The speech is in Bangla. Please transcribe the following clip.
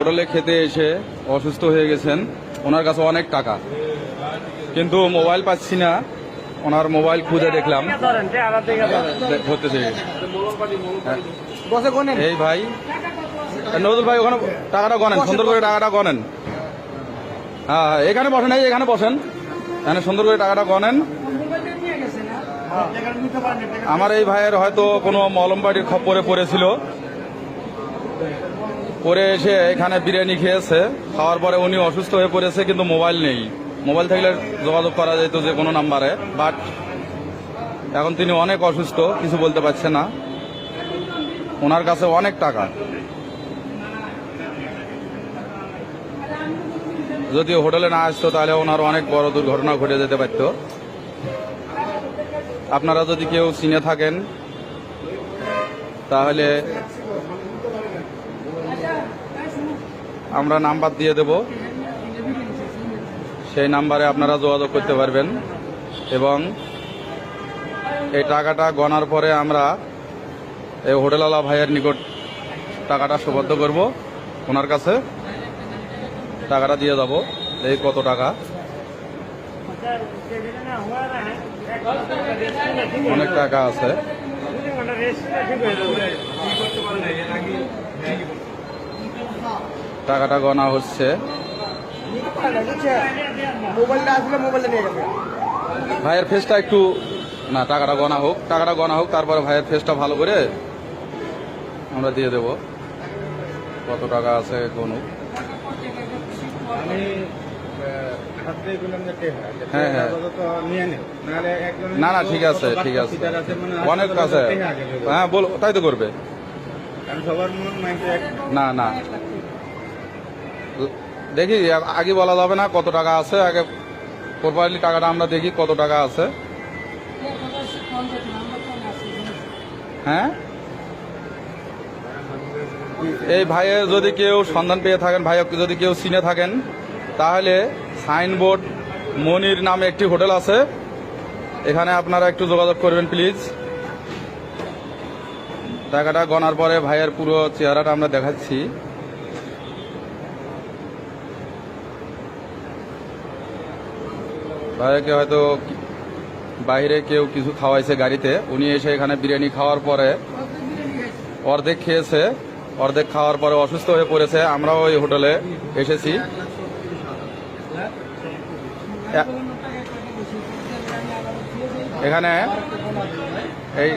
হোটেলে খেতে এসে অসুস্থ হয়ে গেছেন। ওনার কাছে অনেক টাকা, কিন্তু মোবাইল পাচ্ছি না। ওনার মোবাইল খুঁজে দেখলাম ধরতেছে। এই ভাই নজরুল ভাই, ওখানে টাকাটা গনেন, সুন্দর করে টাকাটা গনেন। হ্যাঁ, এখানে বসেন, এই এখানে বসেন, এখানে সুন্দর করে টাকাটা গনেন। আমার এই ভাইয়ের হয়তো কোনো মলম পাটির খপ্পরে পড়েছিল, পরে এসে এখানে বিরিয়ানি খেয়েছে। খাওয়ার পরে উনি অসুস্থ হয়ে পড়েছে, কিন্তু মোবাইল নেই। মোবাইল থাকলে যোগাযোগ করা যেত যে কোনো নাম্বারে, বাট এখন তিনি অনেক অসুস্থ, কিছু বলতে পারছে না। ওনার কাছে অনেক টাকা, যদি হোটেলে না আসতো তাহলে ওনার অনেক বড় দুর্ঘটনা ঘটে যেতে পারত। আপনারা যদি কেউ চিনে থাকেন তাহলে আমরা নাম্বার দিয়ে দেব, সেই নাম্বারে আপনারা যোগাযোগ করতে পারবেন। এবং এই টাকাটা গণার পরে আমরা এই হোটেলওয়ালা ভাইয়ের নিকট টাকাটা সুবদ্ধ করব। ওনার কাছে টাকাটা দিয়ে যাব। এই কত টাকা, অনেক টাকা আছে। টাকাটা গণা হচ্ছে। ভাইয়ের ফেসটা একটু না, টাকাটা গণা হোক, টাকাটা গণা হোক, তারপরে ভাইয়ের ফেসটা ভালো করে আমরা দিয়ে দেব। কত টাকা আছে গনুক। হ্যাঁ হ্যাঁ, না না, ঠিক আছে ঠিক আছে, অনেক আছে। হ্যাঁ বল, তাই তো করবে। না না, দেখি আগে বলা যাবে না কত টাকা আছে, আগে প্রপারলি টাকাটা আমরা দেখি কত টাকা আছে। হ্যাঁ, এই ভাইয়ের যদি কেউ সন্ধান পেয়ে থাকেন, ভাইয়ের যদি কেউ চিনে থাকেন, তাহলে সাইনবোর্ড মনির নামে একটি হোটেল আছে, এখানে আপনারা একটু যোগাযোগ করবেন প্লিজ। টাকাটা গণার পরে ভাইয়ের পুরো চেহারাটা আমরা দেখাচ্ছি। ভাইকে হয়তো বাইরে কেউ কিছু খাওয়াইছে গাড়িতে, উনি এসে এখানে বিরিয়ানি খাওয়ার পরে অর্ধেক খেয়েছে, অর্ধেক খাওয়ার পরে অসুস্থ হয়ে পড়েছে। আমরাও ওই হোটেলে এসেছি। এখানে এই